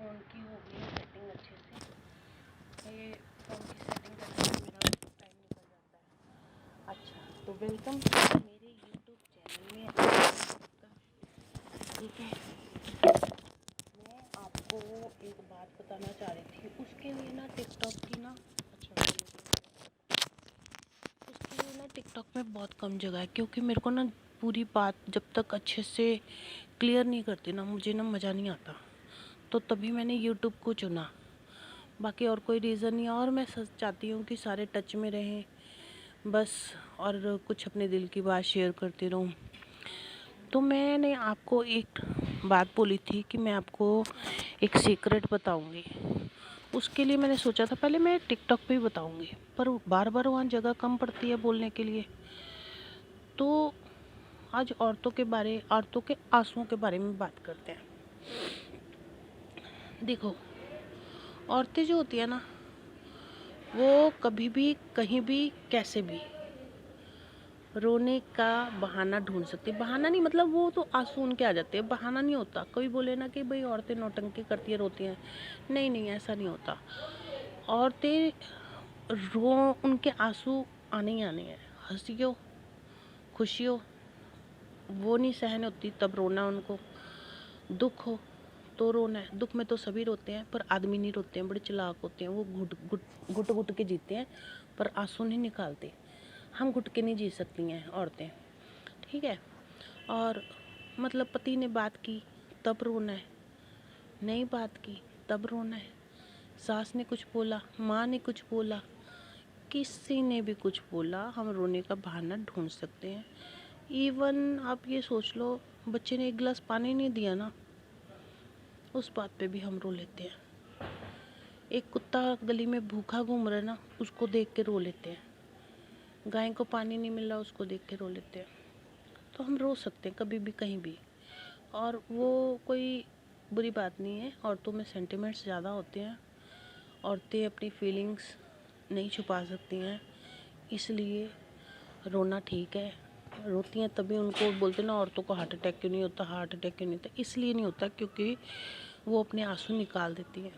Phone की हो गई है सेटिंग अच्छे से। ये फ़ोन की सेटिंग करने में मेरा टाइम निकल जाता है। अच्छा, तो वेलकम मेरे यूट्यूब चैनल में आपका। ठीक है, मैं आपको एक बात बताना चाह रही थी। उसके लिए ना टिकटॉक की ना उसके लिए ना टिकटॉक में बहुत कम जगह है, क्योंकि मेरे को ना पूरी बात जब तक अच्छे से क्लियर नहीं करती ना, मुझे ना मज़ा नहीं आता। तो तभी मैंने यूट्यूब को चुना, बाकी और कोई रीज़न नहीं है। और मैं सच चाहती हूँ कि सारे टच में रहें बस, और कुछ अपने दिल की बात शेयर करती रहूँ। तो मैंने आपको एक बात बोली थी कि मैं आपको एक सीक्रेट बताऊंगी। उसके लिए मैंने सोचा था पहले मैं टिकटॉक पे ही बताऊंगी, पर बार बार वहाँ जगह कम पड़ती है बोलने के लिए। तो आज औरतों के आंसुओं के बारे में बात करते हैं। देखो, औरतें जो होती है ना, वो कभी भी कहीं भी कैसे भी रोने का बहाना ढूंढ सकती है। बहाना नहीं, मतलब वो तो आंसू उनके आ जाते हैं, बहाना नहीं होता। कोई बोले ना कि भाई औरतें नौटंकी करती है, रोती हैं, नहीं नहीं, ऐसा नहीं होता। औरतें उनके आंसू आने ही आने हैं। हंसी हो, खुशी हो, वो नहीं सहन होती तब रोना उनको। दुख हो तो रोना है। दुख में तो सभी रोते हैं, पर आदमी नहीं रोते हैं, बड़े चालाक होते हैं। वो घुट घुट के जीते हैं, पर आंसू नहीं निकालते। हम घुट के नहीं जी सकती हैं औरतें। ठीक है। और मतलब पति ने बात की तब रोना है, नहीं बात की तब रोना है। सास ने कुछ बोला, माँ ने कुछ बोला, किसी ने भी कुछ बोला, हम रोने का बहाना ढूंढ सकते हैं। इवन आप ये सोच लो, बच्चे ने एक गिलास पानी नहीं दिया ना, उस बात पे भी हम रो लेते हैं। एक कुत्ता गली में भूखा घूम रहा है ना, उसको देख के रो लेते हैं। गाय को पानी नहीं मिल रहा, उसको देख के रो लेते हैं। तो हम रो सकते हैं कभी भी कहीं भी, और वो कोई बुरी बात नहीं है। औरतों में सेंटिमेंट्स ज़्यादा होते हैं, औरतें अपनी फीलिंग्स नहीं छुपा सकती हैं, इसलिए रोना ठीक है। रोती हैं तभी उनको बोलते हैं ना, औरतों को हार्ट अटैक क्यों नहीं होता, हार्ट अटैक क्यों नहीं होता। इसलिए नहीं होता क्योंकि वो अपने आंसू निकाल देती हैं।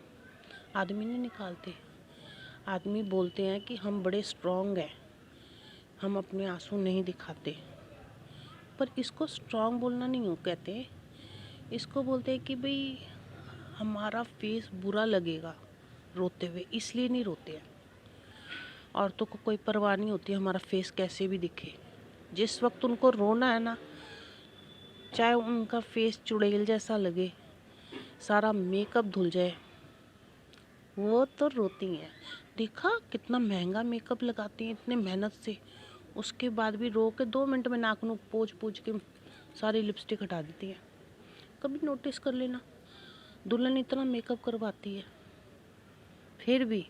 आदमी नहीं निकालते। आदमी बोलते हैं कि हम बड़े स्ट्रॉन्ग हैं, हम अपने आंसू नहीं दिखाते। पर इसको स्ट्रॉन्ग बोलना नहीं हो कहते, इसको बोलते हैं कि भाई हमारा फेस बुरा लगेगा रोते हुए, इसलिए नहीं रोते हैं। औरतों को कोई परवाह नहीं होती हमारा फेस कैसे भी दिखे। जिस वक्त उनको रोना है ना, चाहे उनका फेस चुड़ैल जैसा लगे, सारा मेकअप धुल जाए, वो तो रोती हैं। देखा कितना महंगा मेकअप लगाती हैं इतने मेहनत से, उसके बाद भी रो के 2 मिनट में नाक नूक पोंछ पोंछ के सारी लिपस्टिक हटा देती हैं। कभी नोटिस कर लेना, दुल्हन इतना मेकअप करवाती है, फिर भी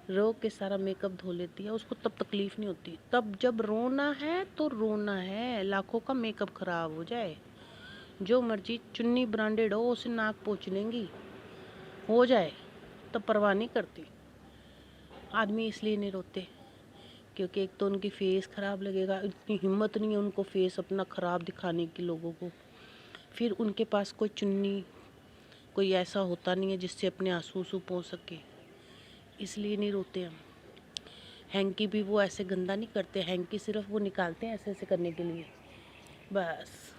रो के सारा मेकअप धो लेती है। उसको तब तकलीफ नहीं होती। तब जब रोना है तो रोना है, लाखों का मेकअप खराब हो जाए, जो मर्जी चुन्नी ब्रांडेड हो, उसे नाक पोंछ लेंगी, हो जाए, तब परवाह नहीं करती। आदमी इसलिए नहीं रोते क्योंकि एक तो उनकी फेस खराब लगेगा, इतनी हिम्मत नहीं है उनको फेस अपना खराब दिखाने की लोगों को। फिर उनके पास कोई चुन्नी, कोई ऐसा होता नहीं है जिससे अपने आंसू उसूं पोंछ सके, इसलिए नहीं रोते हम। हैंकी भी वो ऐसे गंदा नहीं करते, हैंकी सिर्फ वो निकालते हैं ऐसे ऐसे करने के लिए, बस।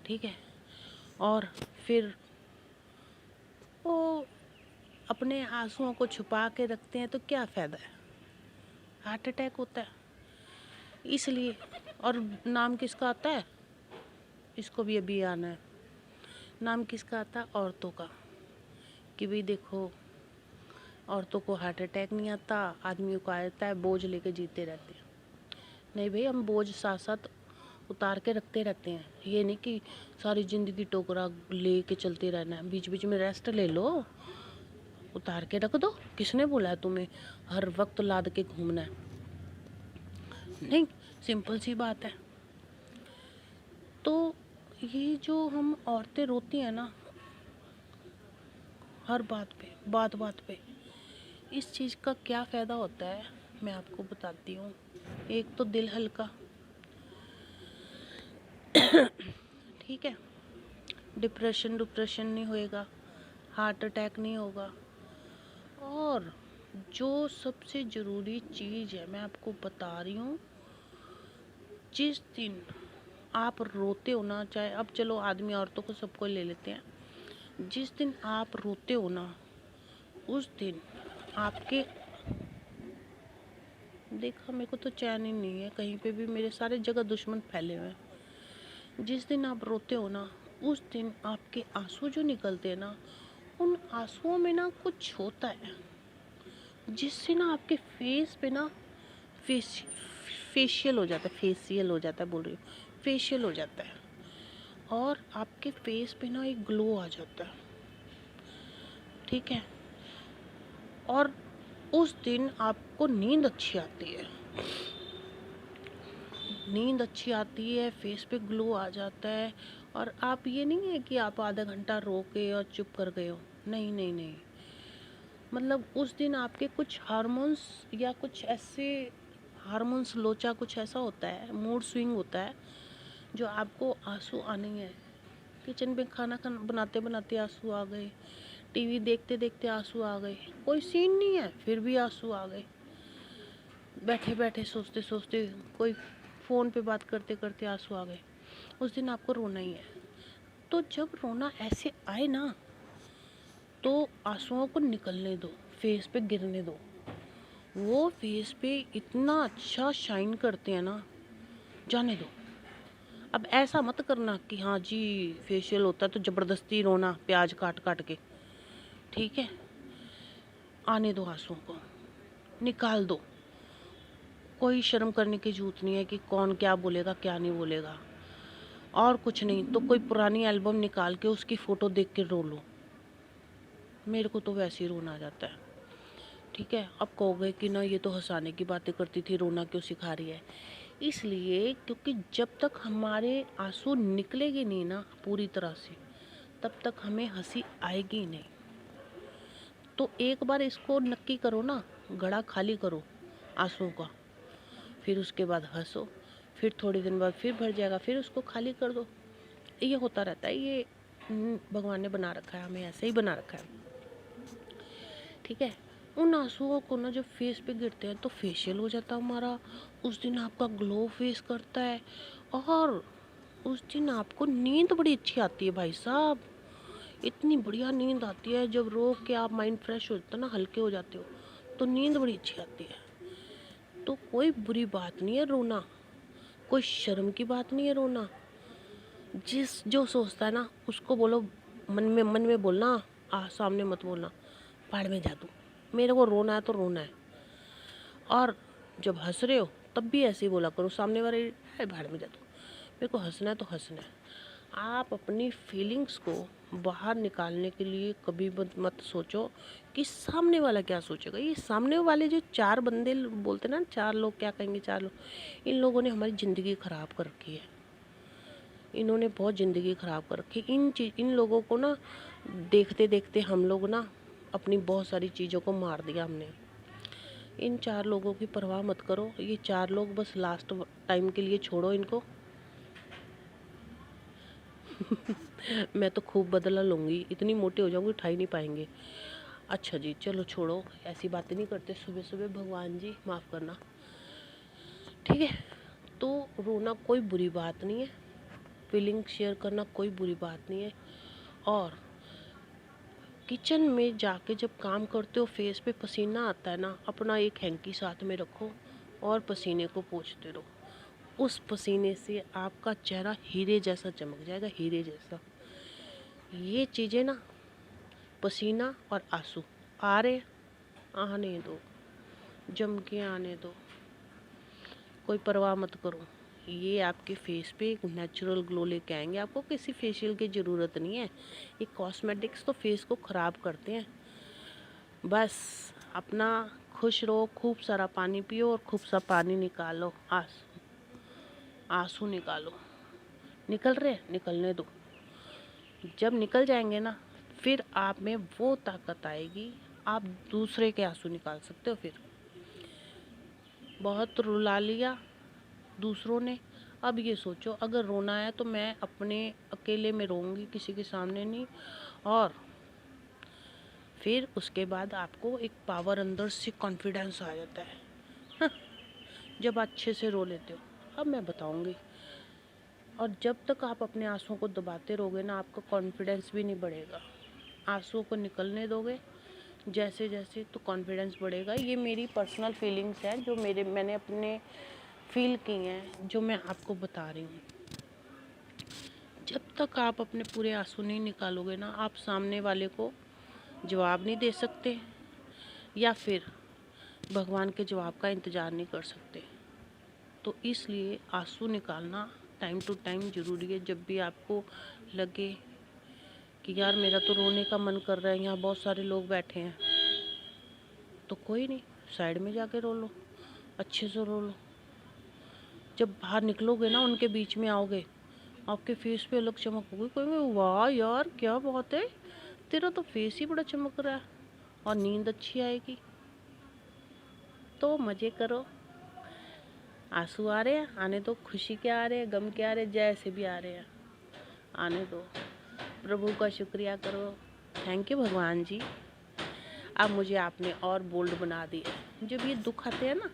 ठीक है। और फिर वो अपने आंसुओं को छुपा के रखते हैं तो क्या फ़ायदा है, हार्ट अटैक होता है। इसलिए, और नाम किसका आता है, इसको भी अभी आना है। नाम किसका आता है, औरतों का, कि भाई देखो औरतों को हार्ट अटैक नहीं आता, आदमियों को आता है, बोझ लेके जीते रहते हैं। नहीं भाई, हम बोझ साथ साथ उतार के रखते रहते हैं। ये नहीं कि सारी ज़िंदगी टोकरा ले के चलते रहना है, बीच बीच में रेस्ट ले लो, उतार के रख दो। किसने बोला है तुम्हें हर वक्त लाद के घूमना है, नहीं, सिंपल सी बात है। तो ये जो हम औरतें रोती हैं ना हर बात बात पे, इस चीज़ का क्या फ़ायदा होता है मैं आपको बताती हूँ। एक तो दिल हल्का, ठीक है, डिप्रेशन नहीं होएगा, हार्ट अटैक नहीं होगा। और जो सबसे ज़रूरी चीज़ है, मैं आपको बता रही हूँ, जिस दिन आप रोते हो ना, चाहे अब चलो आदमी औरतों को सबको ले लेते हैं, जिस दिन आप रोते हो ना, उस दिन आपके, देखा मेरे को तो चैन ही नहीं है, कहीं पे भी मेरे सारे जगह दुश्मन फैले हुए हैं। जिस दिन आप रोते हो ना, उस दिन आपके आंसू जो निकलते हैं ना, उन आंसुओं में ना कुछ होता है, जिससे ना आपके फेस पे ना फेस फेशियल हो जाता है, फेशियल हो जाता है बोल रही हूँ, फेशियल हो जाता है, और आपके फेस पे ना एक ग्लो आ जाता है। ठीक है। और उस दिन आपको नींद अच्छी आती है, नींद अच्छी आती है, फेस पे ग्लो आ जाता है। और आप, ये नहीं है कि आप आधा घंटा रो के और चुप कर गए हो, नहीं नहीं नहीं, मतलब उस दिन आपके कुछ हार्मोन्स या कुछ ऐसे हार्मोन्स लोचा कुछ ऐसा होता है, मूड स्विंग होता है, जो आपको आंसू आने हैं। किचन में खाना बनाते बनाते आंसू आ गए, टीवी देखते देखते आंसू आ गए, कोई सीन नहीं है फिर भी आंसू आ गए, बैठे बैठे सोचते सोचते, कोई फ़ोन पे बात करते करते आंसू आ गए, उस दिन आपको रोना ही है। तो जब रोना ऐसे आए ना, तो आंसुओं को निकलने दो, फेस पे गिरने दो, वो फेस पे इतना अच्छा शाइन करते हैं ना, जाने दो। अब ऐसा मत करना कि हाँ जी फेशियल होता है तो ज़बरदस्ती रोना प्याज काट काट के, ठीक है। आने दो, आंसुओं को निकाल दो, कोई शर्म करने की जरूरत नहीं है कि कौन क्या बोलेगा क्या नहीं बोलेगा। और कुछ नहीं तो कोई पुरानी एल्बम निकाल के उसकी फ़ोटो देख के रो लो, मेरे को तो वैसे ही रोना आ जाता है। ठीक है। अब कहोगे कि ना ये तो हंसाने की बातें करती थी, रोना क्यों सिखा रही है? इसलिए क्योंकि जब तक हमारे आंसू निकलेंगे नहीं ना पूरी तरह से, तब तक हमें हंसी आएगी ही नहीं। तो एक बार इसको नक्की करो ना, घड़ा खाली करो आंसुओं का, फिर उसके बाद हंसो, फिर थोड़े दिन बाद फिर भर जाएगा, फिर उसको खाली कर दो। ये होता रहता है, ये भगवान ने बना रखा है, हमें ऐसे ही बना रखा है। ठीक है। उन आंसुओं को ना जब फेस पे गिरते हैं तो फेशियल हो जाता है हमारा, उस दिन आपका ग्लो फेस करता है, और उस दिन आपको नींद बड़ी अच्छी आती है भाई साहब, इतनी बढ़िया नींद आती है। जब रो के आप माइंड फ्रेश हो जाता है ना, हल्के हो जाते हो, तो नींद बड़ी अच्छी आती है। तो कोई बुरी बात नहीं है रोना, कोई शर्म की बात नहीं है रोना। जिस जो सोचता है ना उसको बोलो, मन में बोलना, सामने मत बोलना, भाड़ में जा तू, मेरे को रोना है तो रोना है। और जब हंस रहे हो तब भी ऐसे ही बोला करो सामने वाले, अरे भाड़ में जा तू, मेरे को हंसना है तो हंसना है। आप अपनी फीलिंग्स को बाहर निकालने के लिए कभी मत सोचो कि सामने वाला क्या सोचेगा। ये सामने वाले जो चार बंदे बोलते ना, चार लोग क्या कहेंगे, चार लोग, इन लोगों ने हमारी ज़िंदगी ख़राब कर रखी है, इन्होंने बहुत ज़िंदगी ख़राब कर रखी है। इन लोगों को ना देखते देखते हम लोग ना अपनी बहुत सारी चीज़ों को मार दिया हमने। इन चार लोगों की परवाह मत करो, ये चार लोग बस लास्ट टाइम के लिए छोड़ो इनको। मैं तो खूब बदला लूँगी, इतनी मोटी हो जाऊँगी उठा ही नहीं पाएंगे। अच्छा जी चलो छोड़ो, ऐसी बातें नहीं करते सुबह सुबह, भगवान जी माफ़ करना। ठीक है। तो रोना कोई बुरी बात नहीं है, फीलिंग शेयर करना कोई बुरी बात नहीं है। और किचन में जाके जब काम करते हो फेस पे पसीना आता है ना, अपना एक हैंकी साथ में रखो और पसीने को पोंछते रहो। उस पसीने से आपका चेहरा हीरे जैसा चमक जाएगा, हीरे जैसा। ये चीज़ें ना, पसीना और आंसू आ रहे, आने दो, जम के आने दो, कोई परवाह मत करो। ये आपके फेस पे एक नेचुरल ग्लो लेके आएंगे, आपको किसी फेशियल की ज़रूरत नहीं है। ये कॉस्मेटिक्स तो फेस को ख़राब करते हैं। बस अपना खुश रहो, खूब सारा पानी पियो और खूब सा पानी निकालो, आंसू निकालो, निकल रहे निकलने दो। जब निकल जाएंगे ना, फिर आप में वो ताकत आएगी, आप दूसरे के आंसू निकाल सकते हो। फिर बहुत रुला लिया दूसरों ने, अब ये सोचो अगर रोना है तो मैं अपने अकेले में रोऊंगी, किसी के सामने नहीं। और फिर उसके बाद आपको एक पावर अंदर से कॉन्फिडेंस आ जाता है। हाँ, जब अच्छे से रो लेते हो। अब मैं बताऊंगी। और जब तक आप अपने आंसुओं को दबाते रहोगे ना, आपका कॉन्फिडेंस भी नहीं बढ़ेगा। आंसुओं को निकलने दोगे जैसे जैसे, तो कॉन्फिडेंस बढ़ेगा। ये मेरी पर्सनल फीलिंग्स हैं जो मैंने अपने फील की हैं, जो मैं आपको बता रही हूँ। जब तक आप अपने पूरे आंसू नहीं निकालोगे ना, आप सामने वाले को जवाब नहीं दे सकते, या फिर भगवान के जवाब का इंतज़ार नहीं कर सकते। तो इसलिए आंसू निकालना टाइम टू टाइम ज़रूरी है। जब भी आपको लगे कि यार मेरा तो रोने का मन कर रहा है, यहाँ बहुत सारे लोग बैठे हैं, तो कोई नहीं, साइड में जाके रो लो, अच्छे से रो लो। जब बाहर निकलोगे ना, उनके बीच में आओगे, आपके फेस पे अलग चमक होगी। कोई वाह यार क्या बात है, तेरा तो फेस ही बड़ा चमक रहा है, और नींद अच्छी आएगी। तो मज़े करो। आंसू आ रहे हैं आने दो, खुशी के आ रहे हैं, गम के आ रहे हैं, जैसे भी आ रहे हैं आने दो। प्रभु का शुक्रिया करो। थैंक यू भगवान जी, अब मुझे आपने और बोल्ड बना दिया। जब ये दुख आते हैं ना,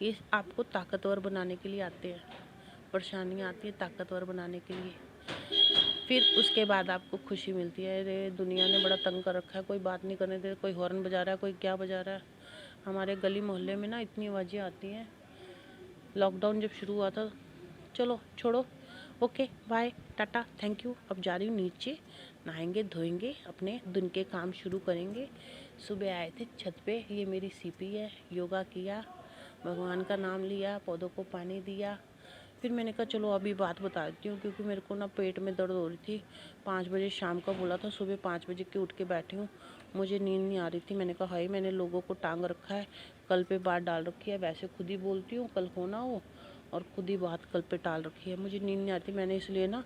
ये आपको ताकतवर बनाने के लिए आते हैं। परेशानियाँ आती हैं ताकतवर बनाने के लिए। फिर उसके बाद आपको खुशी मिलती है। अरे दुनिया ने बड़ा तंग कर रखा है, कोई बात नहीं करने दे, कोई हॉर्न बजा रहा है, कोई क्या बजा रहा है। हमारे गली मोहल्ले में ना इतनी आवाज़ें आती हैं। लॉकडाउन जब शुरू हुआ था, चलो छोड़ो, okay bye tata thank you, अब जा रही हूँ नीचे, नहाएंगे धोएंगे, अपने दिन के काम शुरू करेंगे। सुबह आए थे छत पे, ये मेरी सीपी है, योगा किया, भगवान का नाम लिया, पौधों को पानी दिया। फिर मैंने कहा चलो अभी बात बता देती हूँ, क्योंकि मेरे को ना पेट में दर्द हो रही थी। 5 बजे शाम का बोला था, सुबह 5 बजे की उठ के बैठी हूँ, मुझे नींद नहीं आ रही थी। मैंने कहा हाय, मैंने लोगों को टांग रखा है, कल पे बात डाल रखी है, वैसे खुद ही बोलती हूँ कल हो ना हो, और खुद ही बात कल पे टाल रखी है। मुझे नींद नहीं आती, मैंने इसलिए ना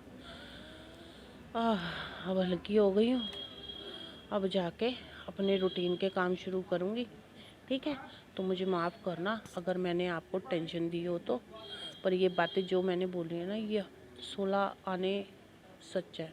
अब हल्की हो गई हूँ। अब जाके अपने रूटीन के काम शुरू करूँगी, ठीक है। तो मुझे माफ़ करना अगर मैंने आपको टेंशन दी हो तो, पर ये बातें जो मैंने बोली है ना, ये 16 आने सच है।